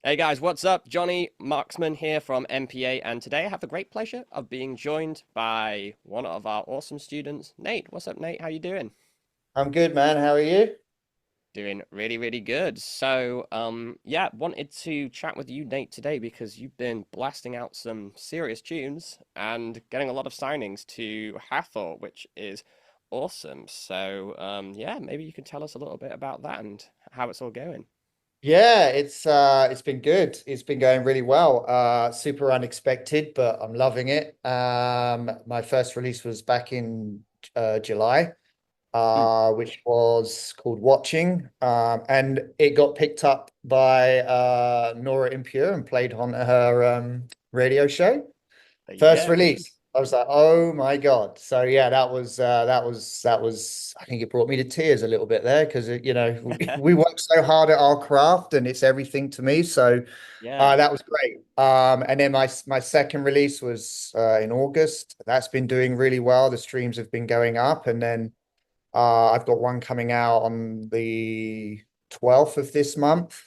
Hey guys, what's up? Johnny Marksman here from MPA, and today I have the great pleasure of being joined by one of our awesome students, Nate. What's up, Nate? How you doing? I'm good, man. How are you? Doing really, really good. Yeah, wanted to chat with you, Nate, today because you've been blasting out some serious tunes and getting a lot of signings to Hathor, which is awesome. Yeah, maybe you can tell us a little bit about that and how it's all going. Yeah, it's been good. It's been going really well. Super unexpected, but I'm loving it. My first release was back in July, Mm. which was called Watching. And it got picked up by Nora En Pure and played on her radio show. First Yeah, man. release. I was like, oh my God. So yeah, that was I think it brought me to tears a little bit there because we work so hard at our craft and it's everything to me. So Yeah. that was great. And then my second release was in August. That's been doing really well. The streams have been going up, and then I've got one coming out on the 12th of this month.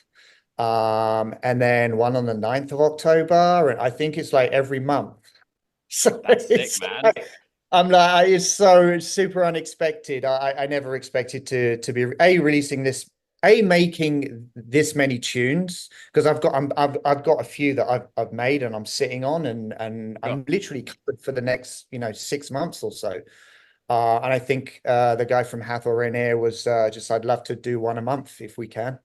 And then one on the 9th of October. And I think it's like every month. So That's sick, man. I'm like, it's so super unexpected. I never expected to be releasing this, making this many tunes because I've got a few that I've made and I'm sitting on, and Sure. I'm literally covered for the next 6 months or so. And I think the guy from Hathor in here was just I'd love to do one a month if we can.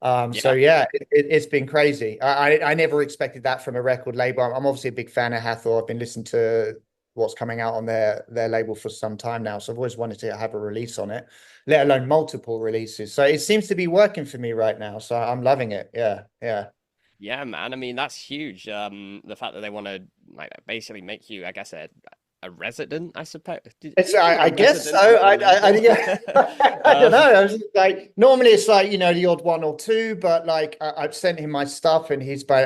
So Yeah. yeah, it's been crazy. I never expected that from a record label. I'm obviously a big fan of Hathor. I've been listening to what's coming out on their label for some time now. So I've always wanted to have a release on it, let alone multiple releases. So it seems to be working for me right now. So I'm loving it. Yeah, yeah. Yeah, man. I mean, that's huge. The fact that they want to like basically make you, I guess, a resident, I suppose. It's Yeah, you're I a guess resident so. of the label. Yeah, I don't Um, know. I was just like normally it's like the odd one or two, but like I've sent him my stuff and he's by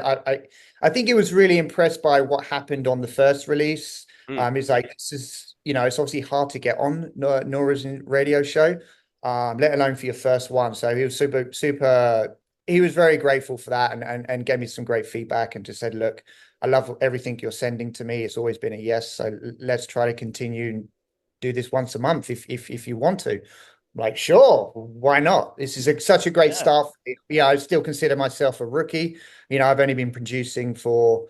I think he was really impressed by what happened on the first release. mm, He's like this is it's obviously hard to get on Nora's radio show, let alone for your first one. So he was super. He was very grateful for that and gave me some great feedback and just said, look. I love everything you're sending to me. It's always been a yes. So let's try to continue and do this once a month if you want to. I'm like, sure, why not? This is such a great yeah. start. Yeah, I still consider myself a rookie. I've only been producing for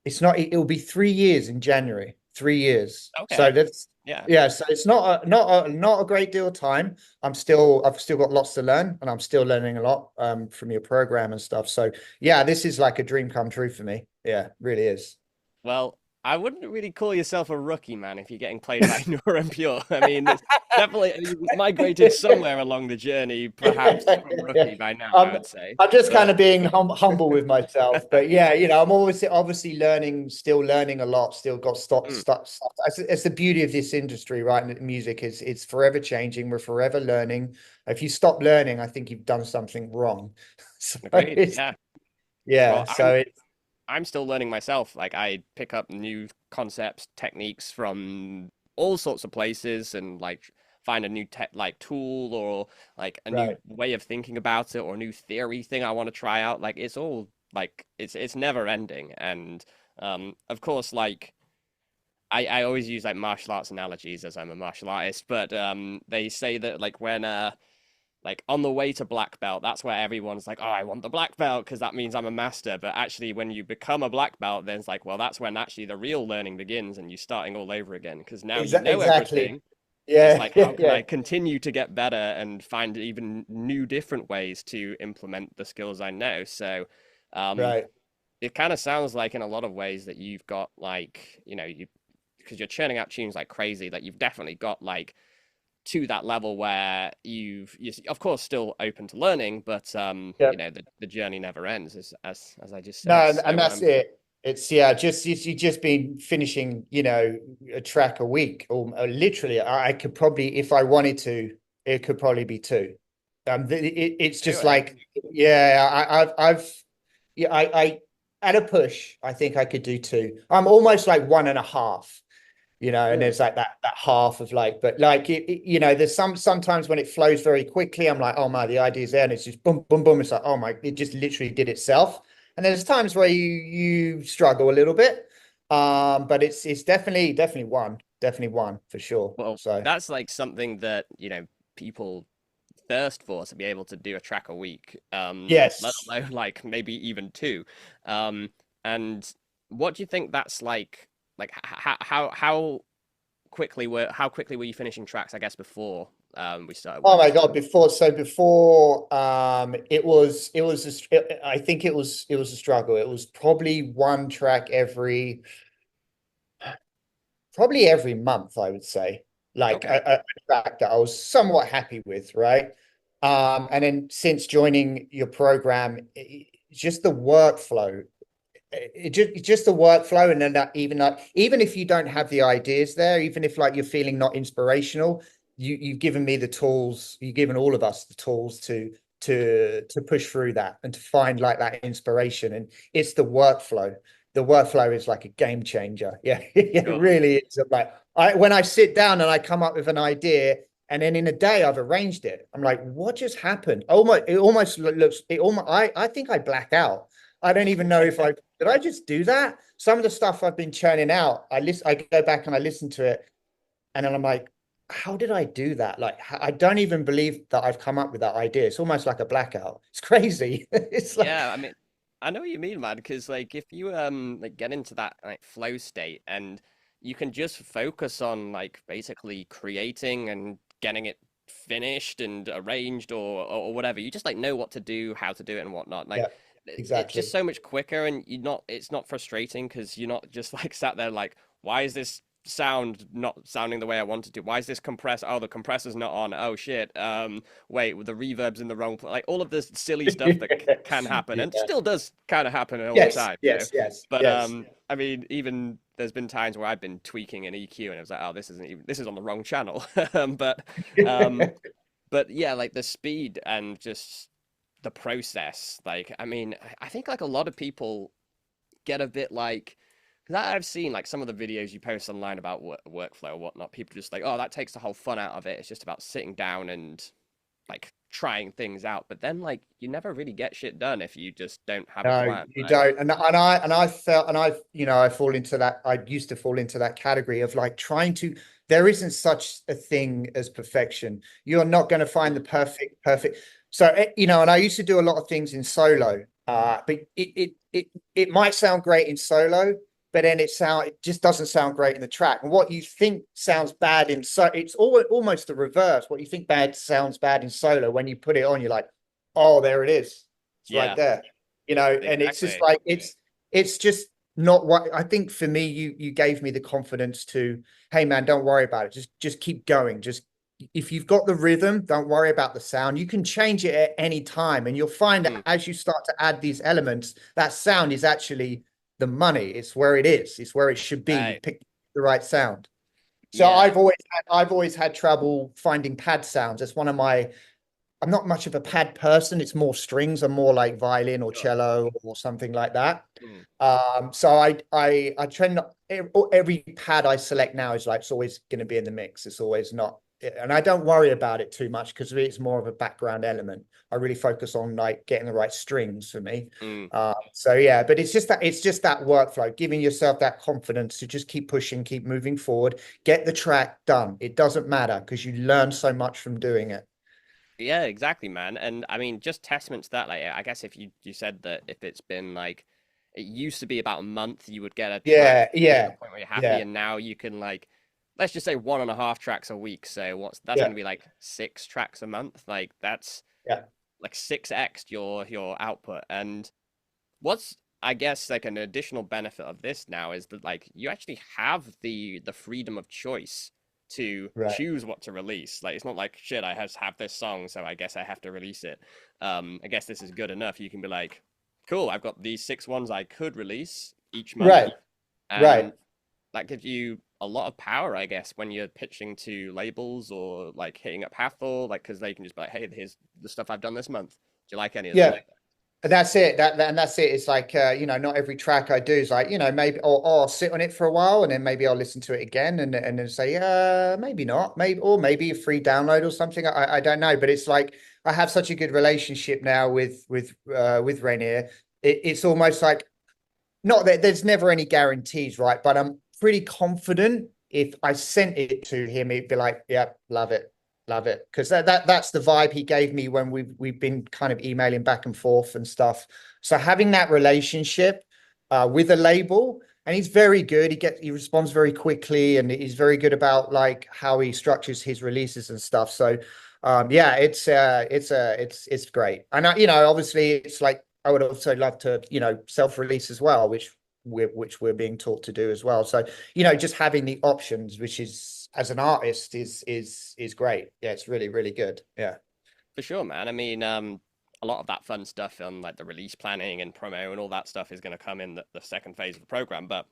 it's not it will be 3 years in January. 3 years. So Okay. that's Yeah. yeah, so it's not a great deal of time. I've still got lots to learn and I'm still learning a lot from your program and stuff. So yeah, this is like a dream come true for me. Yeah, really is. Well, I wouldn't really call yourself a rookie, man, if you're getting played by Nora En Pure. I mean, it's definitely you've migrated somewhere along the journey, perhaps from Yeah. rookie by now, I I'm would say. I'm just kind But of being humble with myself, but yeah, I'm always obviously learning, still learning a lot, still got mm, stuff. It's the beauty of this industry, right? And music is it's forever changing. We're forever learning. If you stop learning, I think you've done something wrong. So agreed. it's Yeah. yeah, Well, so it's I'm still learning myself. Like I pick up new concepts, techniques from all sorts of places and like find a new tech like tool or like a new right. way of thinking about it or a new theory thing I want to try out. Like it's all like it's never ending. And of course like I always use like martial arts analogies as I'm a martial artist, but they say that like when like on the way to black belt, that's where everyone's like, oh, I want the black belt because that means I'm a master. But actually, when you become a black belt, then it's like, well, that's when actually the real learning begins and you're starting all over again because now you know Exactly. everything. It's Yeah, like, yeah, how can yeah. I continue to get better and find even new, different ways to implement the skills I know? Um, Right. it kind of sounds like in a lot of ways that you've got like, you because you're churning out tunes like crazy, that you've definitely got like to that level where you're of course still open to learning, but Yeah. the journey never ends, as I just No, said. and that's it. It's yeah, just you just been finishing, a track a week, or literally. I could probably, if I wanted to, it could probably be two. It's Do just it. like, yeah, yeah, at a push, I think I could do two. I'm almost like one and a half. and Mm. there's like that half of like, but like there's sometimes when it flows very quickly, I'm like, oh my, the idea's there, and it's just boom, boom, boom. It's like, oh my, it just literally did itself. And there's times where you struggle a little bit, but it's definitely one for sure. Well, So that's like something that, people thirst for to be able to do a track a week, let yes. alone like maybe even two. And what do you think that's like? Like how quickly were you finishing tracks? I guess before we started Oh my working God, together. before I think it was a struggle. It was probably every month, I would say, like Okay. a track that I was somewhat happy with, right? And then since joining your program, just the workflow, just the workflow, and then that even if you don't have the ideas there, even if like you're feeling not inspirational, you've given me the tools, you've given all of us the tools to push through that and to find like that inspiration. And it's the workflow. The workflow is like a game changer. Yeah, it Sure. really is. Like when I sit down and I come up with an idea, and then in a day I've arranged it, I'm like, what just happened? It almost looks. It almost. I think I black out. I don't even know if I did I just do that? Some of the stuff I've been churning out, I go back and I listen to it, and then I'm like, how did I do that? Like, I don't even believe that I've come up with that idea. It's almost like a blackout. It's crazy. It's like, Yeah, I mean, I know what you mean, man, because like if you like get into that like flow state and you can just focus on like basically creating and getting it finished and arranged or whatever. You just like know what to do, how to do it and whatnot. Like yeah, it's just exactly. so much quicker and it's not frustrating because you're not just like sat there like, why is this sound not sounding the way I wanted to? Why is this compressor? Oh, the compressor's not on. Oh shit. Wait, the reverb's in the wrong place. Like all of this silly stuff that can happen and Yeah. still does kind of happen all the Yes, time. yes, yes, But yes. I mean, even there's been times where I've been tweaking an EQ and it was like, oh, this is on the wrong channel. but um, but yeah, like the speed and just the process. Like, I mean, I think like a lot of people get a bit like because I've seen like some of the videos you post online about workflow or whatnot. People just like, oh, that takes the whole fun out of it. It's just about sitting down and like trying things out. But then like you never really get shit done if you just don't have a No, plan, you right? don't. I felt, and I fall into that. I used to fall into that category of like trying to. There isn't such a thing as perfection. You're not going to find the Mm. perfect. So and I used to do a lot of things in solo. But it might sound great in solo, but then it just doesn't sound great in the track. And what you think sounds bad it's almost the reverse. What you think sounds bad in solo, when you put it on, you're like, oh, there it is. It's right Yeah, there, and it's just exactly. like it's just not what I think. For me, you gave me the confidence to, hey man, don't worry about it, just keep going. Just if you've got the rhythm, don't worry about the sound. You can change it at any time, and you'll find that Mm. as you start to add these elements, that sound is actually the money. It's where it is. It's where it should be. You Right. pick the right sound. So Yeah. I've always had trouble finding pad sounds. That's one of my I'm not much of a pad person. It's more strings. I'm more like violin or Sure. cello or something like that. Mm. So I try not every pad I select now is like it's always going to be in the mix. It's always not, and I don't worry about it too much because it's more of a background element. I really focus on like getting the right strings for me. Mm. So yeah, but it's just that workflow, giving yourself that confidence to just keep pushing, keep moving forward, get the track done. It doesn't matter because you learn so much from doing it. Yeah, exactly, man. And I mean, just testament to that, like I guess if you said that if it's been like it used to be about a month, you would get a track Yeah, finished to yeah, the point where you're happy, yeah, and now you can like let's just say 1.5 tracks a week. So that's yeah, gonna be like 6 tracks a month. Like that's yeah. like 6x your output. And what's I guess like an additional benefit of this now is that like you actually have the freedom of choice to Right. choose what to release. Like it's not like shit, I have this song, so I guess I have to release it. I guess this is good enough. You can be like, cool, I've got these 6 ones I could release each month, Right. Right. and that gives you a lot of power, I guess, when you're pitching to labels or like hitting up Hathor, like because they can just be like, hey, here's the stuff I've done this month. Do you like any of Yeah. them? And that's it. And that's it. It's like not every track I do is like, maybe or I'll sit on it for a while and then maybe I'll listen to it again and then say, maybe not, maybe a free download or something. I don't know. But it's like I have such a good relationship now with Rainier. It's almost like not that there's never any guarantees, right? But I'm pretty confident if I sent it to him, he'd be like, "Yeah, love it," because that's the vibe he gave me when we've been kind of emailing back and forth and stuff. So having that relationship with a label, and he's very good. He responds very quickly, and he's very good about like how he structures his releases and stuff. So yeah, it's great. And obviously, it's like I would also love to, self-release as well, which we're being taught to do as well. So, just having the options, which is as an artist is great. Yeah, it's really, really good. Yeah. For sure, man. I mean, a lot of that fun stuff on like the release planning and promo and all that stuff is going to come in the second phase of the program. But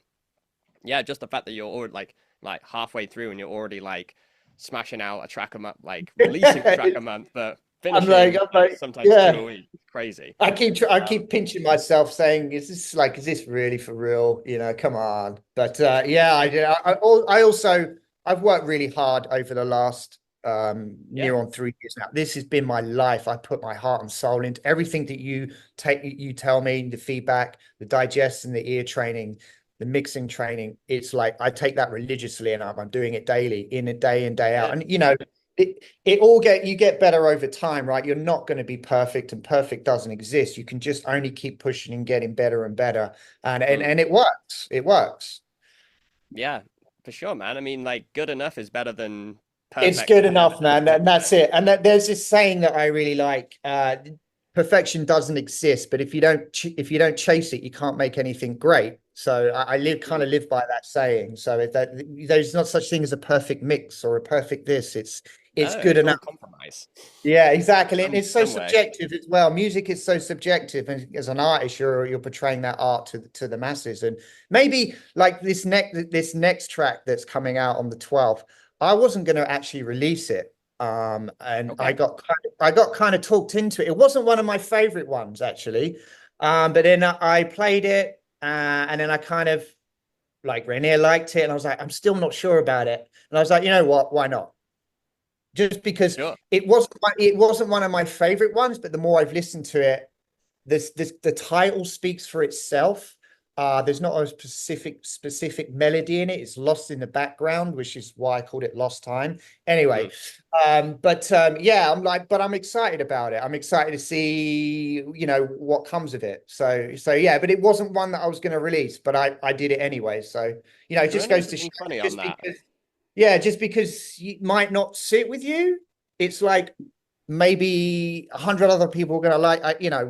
yeah, just the fact that you're already like halfway through and you're already like smashing out a track a month, like releasing a track a month, but finishing I'm like like, sometimes two yeah. a week. It's crazy. I Um, keep pinching myself, saying, is this really for real? Come on. But yeah, I did. I also I've worked really hard over the last yeah. near on 3 years now. This has been my life. I put my heart and soul into everything that you tell me, the feedback, the digest and the ear training, the mixing training. It's like I take that religiously, and I'm doing it daily, in a day in, day out. Good. And you get better over time, right? You're not going to be perfect, and perfect doesn't exist. You can just only keep pushing and getting better and better, and and Mm. and it works. It works. Yeah, for sure, man. I mean, like good enough is better than It's perfect good or enough, perfect. man. And that's it. And there's this saying that I really like. Perfection doesn't exist, but if you don't chase it, you can't make anything great. So I live kind Mm. of live by that saying. So there's not such thing as a perfect mix or a perfect this. It's No, good it's enough. all compromise. Yeah, exactly. And Some it's so some way. subjective as well. Music is so subjective, and as an artist, you're portraying that art to the masses. And maybe like this next track that's coming out on the 12th, I wasn't going to actually release it. And Okay. I got kind of talked into it. It wasn't one of my favorite ones actually. But then I played it, and then I kind of like Rainier liked it, and I was like, I'm still not sure about it. And I was like, you know what? Why not? Just because Sure. it wasn't one of my favorite ones, but the more I've listened to it, this the title speaks for itself. There's not a specific melody in it. It's lost in the background, which is why I called it Lost Time. Anyway, Mm. but yeah, but I'm excited about it. I'm excited to see, what comes of it. So yeah, but it wasn't one that I was going to release, but I did it anyway. So, it You just know, there's goes to show, something funny on just that. because yeah, just because it might not sit with you, it's like maybe 100 other people are going to like,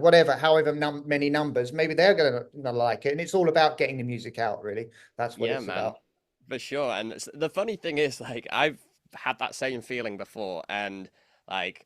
whatever, however many numbers, maybe they're going to like it. And it's all about getting the music out, really. That's what Yeah, it's man, about. for sure. And the funny thing is, like, I've had that same feeling before, and like,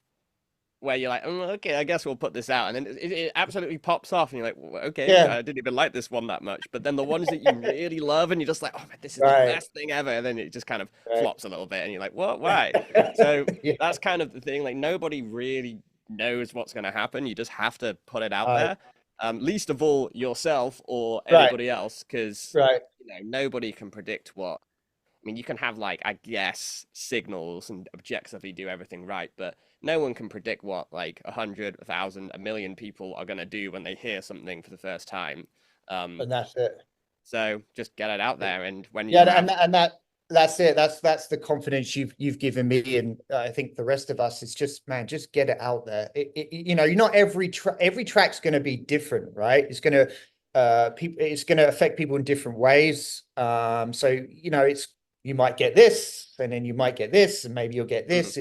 where you're like, okay, I guess we'll put this out, and then it absolutely pops off, and you're like, okay, Yeah. I didn't even like this one that much. But then the ones that you really love, and you're just like, oh, man, this is the Right. best thing ever, and then it just kind of Right. flops a little bit, and you're like, what, why? So Yeah. that's kind of the thing. Like, nobody really knows what's going to happen. You just have to put it out Right. there. Least of all yourself or Right. anybody else, because Right. nobody can predict what. I mean, you can have like I guess signals and objectively do everything right, but no one can predict what like 100, 1,000, 1,000,000 people are gonna do when they hear something for the first time. Um, And that's it. so just get it out there, and when you Yeah, have, that's it. That's the confidence you've given me, and I think the rest of us. It's just, man, just get it out there. You're not every track's going to be different, right? It's going to affect people in different ways. So you might get this, and then you might get this, and maybe you'll get mm, this.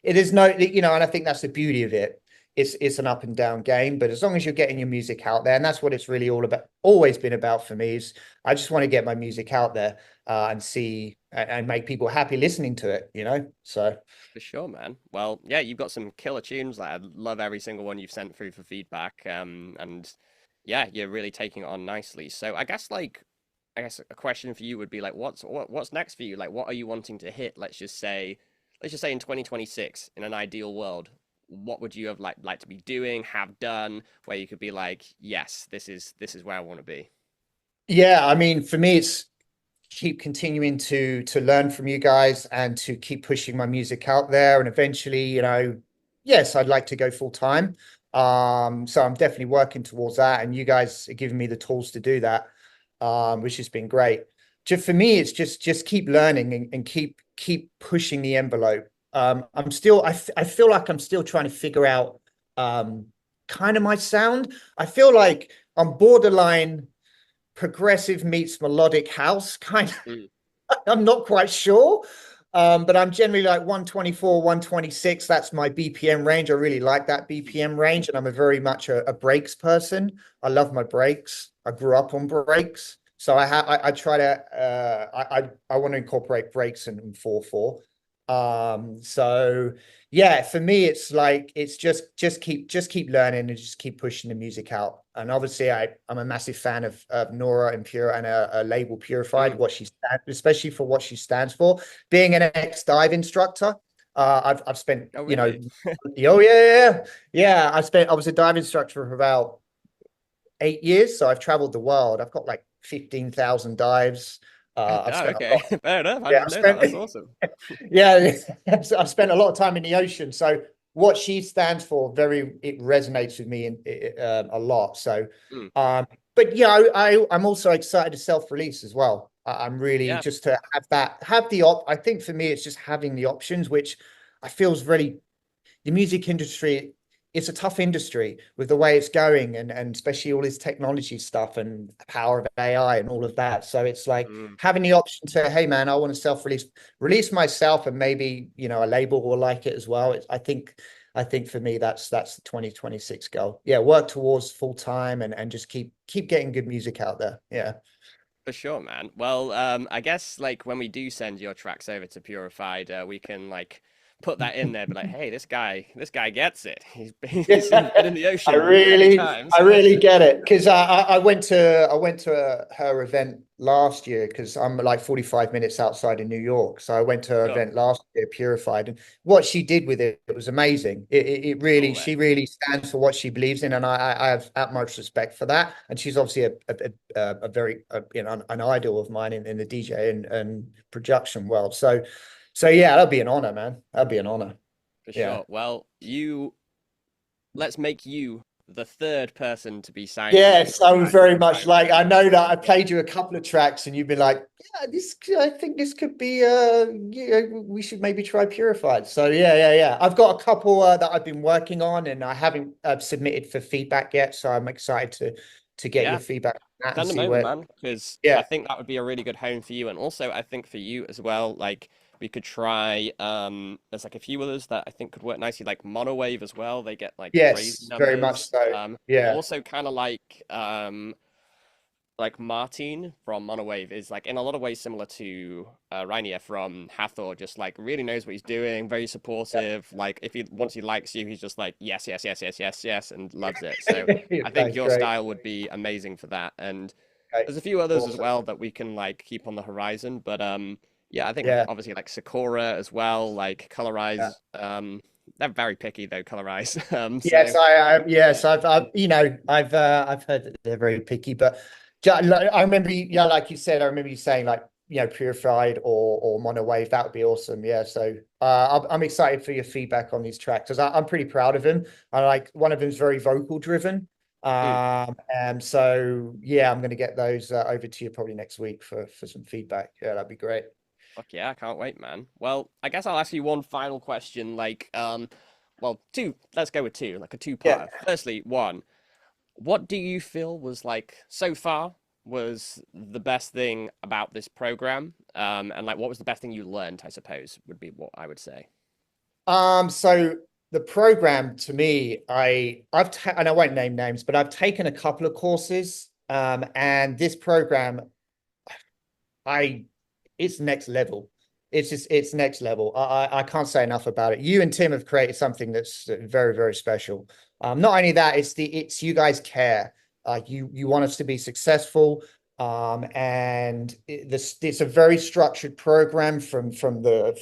It is no, and I think that's the beauty of it. It's an up and down game, but as long as you're getting your music out there, and that's what it's really all about, always been about for me, is I just want to get my music out there, and see and make people happy listening to it. So for sure, man. Well, yeah, you've got some killer tunes. Like I love every single one you've sent through for feedback. And yeah, you're really taking it on nicely. So I guess a question for you would be like, what's next for you? Like, what are you wanting to hit? Let's just say in 2026, in an ideal world, what would you have like to be doing, have done, where you could be like, yes, this is where I want to be. Yeah, I mean, for me, it's keep continuing to learn from you guys and to keep pushing my music out there. And eventually, yes, I'd like to go full time. So I'm definitely working towards that. And you guys are giving me the tools to do that, which has been great. Just for me, it's just keep learning and keep pushing the envelope. I feel like I'm still trying to figure out kind of my sound. I feel like I'm borderline progressive meets melodic house kind of. Mm. I'm not quite sure. But I'm generally like 124, 126. That's my BPM range. I really like that BPM range. And I'm a very much a breaks person. I love my breaks. I grew up on breaks. So I try to I want to incorporate breaks in 4/4. So yeah, for me it's like it's just keep learning and just keep pushing the music out. And obviously I'm a massive fan of Nora En Pure and a label Purified, Mm. what she stands, especially for what she stands for. Being an ex-dive instructor, I've spent, Oh, really? oh yeah, yeah, yeah. I was a dive instructor for about 8 years, so I've traveled the world. I've got like 15,000 dives. I've Oh, spent a okay. lot. Fair enough. I Yeah, didn't I've know that. spent That's awesome. yeah, I've spent a lot of time in the ocean. So what she stands for, it resonates with me a lot. So, Mm. but yeah, I'm also excited to self-release as well. I'm really Yeah. just to have the I think for me, it's just having the options, which I feel is really the music industry. It's a tough industry with the way it's going, and especially all this technology stuff and the power of AI and all of that. So it's like Mm. having the option to, hey man, I want to release myself, and maybe a label will like it as well. I think for me that's the 2026 goal. Yeah, work towards full time and just keep getting good music out there. Yeah. For sure, man. Well, I guess like when we do send your tracks over to Purified, we can like put that in there, but like, hey, this guy gets it. He's been Yeah, in the I ocean many really, times. I really get it because I went to her event last year because I'm like 45 minutes outside of New York. So I went to her Sure. event last year, Purified, and what she did with it was amazing. It really, Cool, man. she really stands for what she believes in, and I have utmost respect for that. And she's obviously a very an idol of mine in the DJ and production world. So yeah, that'd be an honor, man. That'd be an honor. For Yeah. sure. Well, let's make you the third person to be signed to Yes, I was Purified very for much Private like I Label. know that I played you a couple of tracks and you've been like, yeah, this I think this could be we should maybe try Purified. So yeah, yeah, yeah. I've got a couple that I've been working on and I haven't submitted for feedback yet, so I'm excited to get your Yeah, feedback on that and send them see over, where. man, because I Yeah. think that would be a really good home for you. And also, I think for you as well, like we could try there's like a few others that I think could work nicely, like Monowave as well. They get like crazy Yes, very much numbers. so. Yeah. Also kind of like Martin from Monowave is like in a lot of ways similar to Rainier from Hathor, just like really knows what he's doing, very supportive. Like if he once he likes you, he's just like yes, yes, yes, yes, yes, yes, and loves it. So Yeah. I think Okay, your great. style would be amazing for that. And Okay. there's a few others as Awesome. well that we can like keep on the horizon. But yeah, I think like Yeah. obviously like Sakura as well, like Yeah. Colorize. They're very picky though, Colorize. So Yes, yes, I've heard that they're very picky, but I remember, yeah, like you said, I remember you saying like, Purified or Mono Wave. That would be awesome. Yeah, so I'm excited for your feedback on these tracks because I'm pretty proud of him. I like one of them's very vocal driven, mm, and so yeah, I'm going to get those over to you probably next week for some feedback. Yeah, that'd be great. fuck yeah, I can't wait, man. Well, I guess I'll ask you one final question, like well, two. Let's go with two, like a Yeah. two-part. Firstly, one, what do you feel was like so far was the best thing about this program? And like, what was the best thing you learned? I suppose would be what I would say. So the program to me, and I won't name names, but I've taken a couple of courses. And this program, I it's next level. It's next level. I can't say enough about it. You and Tim have created something that's very, very special. Not only that, it's you guys care. You want us to be successful. And it's a very structured program from the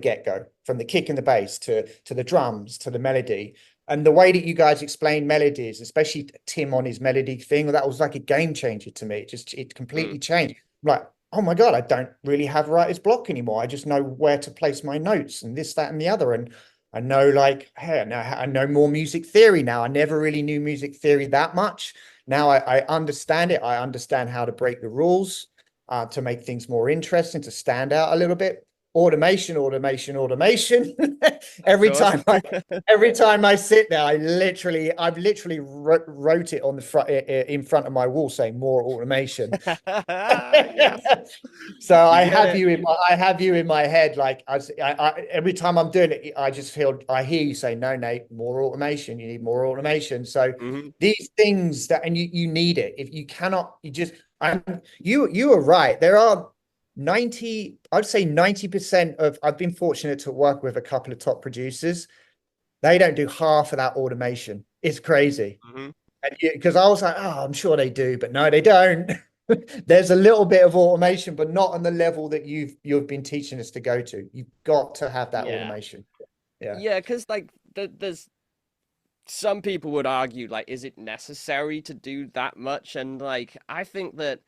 get-go, from the kick and the bass to the drums to the melody. And the way that you guys explain melodies, especially Tim on his melody thing, that was like a game changer to me. It Mm. completely changed. Like, oh my God, I don't really have writer's block anymore. I just know where to place my notes and this, that, and the other. And I know, like, hey, I know more music theory now. I never really knew music theory that much. Now I understand it. I understand how to break the rules, to make things more interesting, to stand out a little bit. Automation, automation, automation. Of Every course. time I every time I sit there, I've literally wrote it on the front in front of my wall saying more automation. Yes, So you get it. I have you in my head. Like every time I'm doing it, I just feel, I hear you say, no, Nate, more automation. You need more automation. So Hmm. these things that, and you need it. If you cannot, you just, you are right. There are 90, I'd say 90% of, I've been fortunate to work with a couple of top producers. They don't do half of that automation. It's crazy. Hmm. And because I was like, oh, I'm sure they do, but no, they don't. There's a little bit of automation, but not on the level that you've been teaching us to go to. You've got to have that Yeah. automation. Yeah. Yeah, because like there's some people would argue like, is it necessary to do that much? And like, I think that,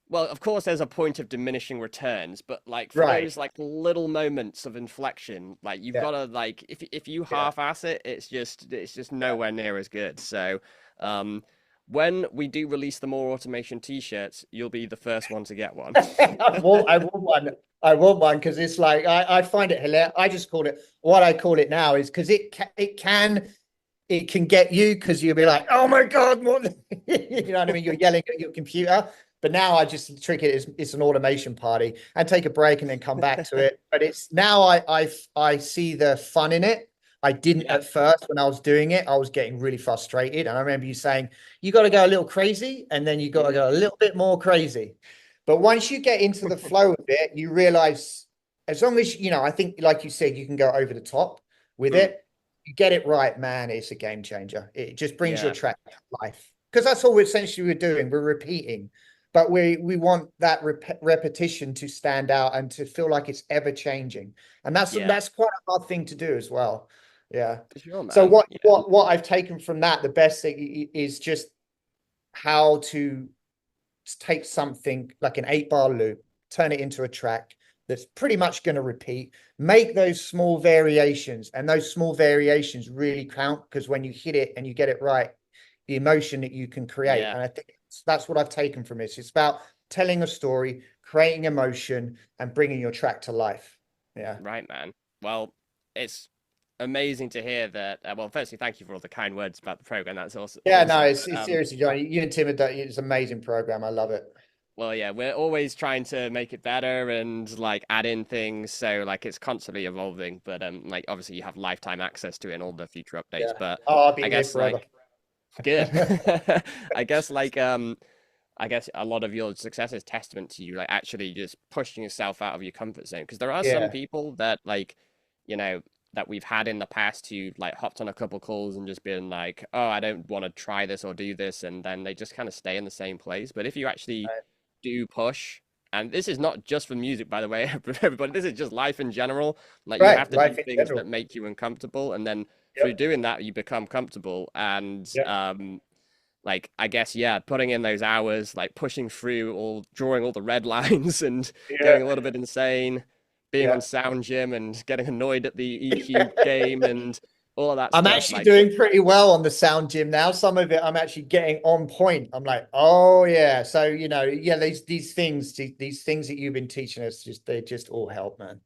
well, of course, there's a point of diminishing returns, but like for Right. those like little moments of inflection, like you've Yeah. got to like, if you Yeah. half-ass it, it's just Yeah. nowhere near as good. So, um, when we do release the more automation t-shirts, you'll be the first one to get one. I want one. I want one because it's like I find it hilarious. I just call it, what I call it now is because it can get you, because you'll be like, oh my God, what? You know what I mean? You're yelling at your computer. But now I just trick it as it's an automation party and take a break and then come back to it. But it's now I see the fun in it. I didn't Yeah. at first when I was doing it. I was getting really frustrated. And I remember you saying, you got to go a little crazy and then you got to Mhm. go a little bit more crazy. But once you get into the flow of it, you realize, as long as, I think, like you said, you can go over the top with Mm. it. You get it right, man, it's a game changer. It just brings your Yeah. track to life. Because that's all essentially we're doing. We're repeating. But we want that repetition to stand out and to feel like it's ever changing. And Yeah. that's quite a hard thing to do as well. Yeah. For sure, So man. Yeah. what I've taken from that, the best thing is just how to take something like an 8-bar loop, turn it into a track that's pretty much going to repeat, make those small variations, and those small variations really count, because when you hit it and you get it right, the emotion that you can create. Yeah. And I think that's what I've taken from this. It's about telling a story, creating emotion, and bringing your track to life. Yeah. Right, man. Well, it's amazing to hear that. Well, firstly, thank you for all the kind words about the program. That's also Yeah, no, awesome. it's seriously, Johnny. You and Tim are it's an amazing program. I love it. Well, yeah, we're always trying to make it better and like add in things, so like it's constantly evolving. But like obviously you have lifetime access to it in all the future updates. Yeah. But Oh, I'll I be here guess forever. like good. I guess like I guess a lot of your success is testament to you like actually just pushing yourself out of your comfort zone. Because there are some Yeah. people that like, you know, that we've had in the past who like hopped on a couple calls and just been like, oh, I don't want to try this or do this, and then they just kind of stay in the same place. But if you actually do push, and this is not just for music, by the way, everybody, this is just life in general. Like you Right. have to do Life in things that general. make you uncomfortable, and then through Yep. doing that, you become comfortable. And Yep. like I guess yeah, putting in those hours, like pushing through all, drawing all the red lines, and Yeah. going a little bit insane, being on Yeah. Sound Gym and getting annoyed at the EQ game and all of that I'm stuff. actually Like, doing pretty well on the sound gym now. Some of it I'm actually getting on point. I'm like, oh yeah. So, yeah, these things that you've been teaching us, they just all help, man.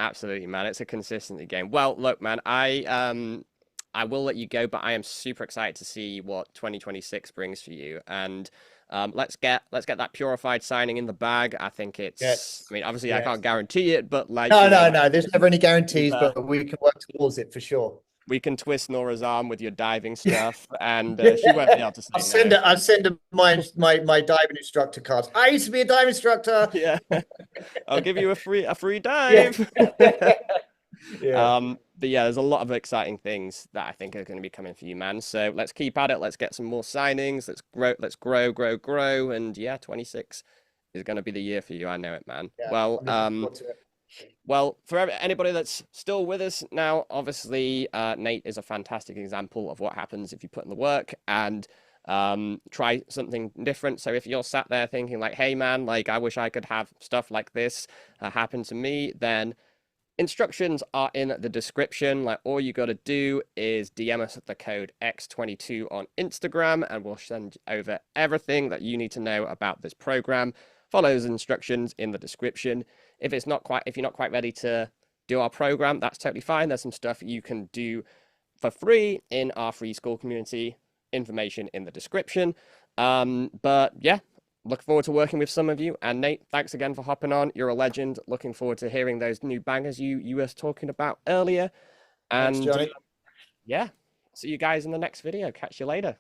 absolutely, man. It's a consistency game. Well, look, man, I will let you go, but I am super excited to see what 2026 brings for you. And let's get that purified signing in the bag. I think it's. I Yes. mean, obviously, I can't Yes. guarantee it, but like No, you know, no, like no. There's never any we've guarantees, but we can work towards it for sure. we can twist Nora's arm with your diving stuff, and she won't be Yeah. able to I'll say send no. her, I'll send her my diving instructor cards. I used to be a diving instructor. Yeah, I'll give you a free Yeah. dive. Yeah. But yeah, there's a lot of exciting things that I think are going to be coming for you, man. So let's keep at it. Let's get some more signings. Let's grow. And yeah, 26 is going to be the year for you. I know it, man. Yeah. I'm looking forward to it. Well, for anybody that's still with us now, obviously, Nate is a fantastic example of what happens if you put in the work and try something different. So if you're sat there thinking like, "Hey, man, like I wish I could have stuff like this happen to me," then instructions are in the description. Like all you got to do is DM us at the code X22 on Instagram, and we'll send over everything that you need to know about this program. Follow those instructions in the description. If you're not quite ready to do our program, that's totally fine. There's some stuff you can do for free in our free school community. Information in the description. But yeah, look forward to working with some of you. And Nate, thanks again for hopping on. You're a legend. Looking forward to hearing those new bangers you were talking about earlier. Thanks, And Johnny. yeah, see you guys in the next video. Catch you later.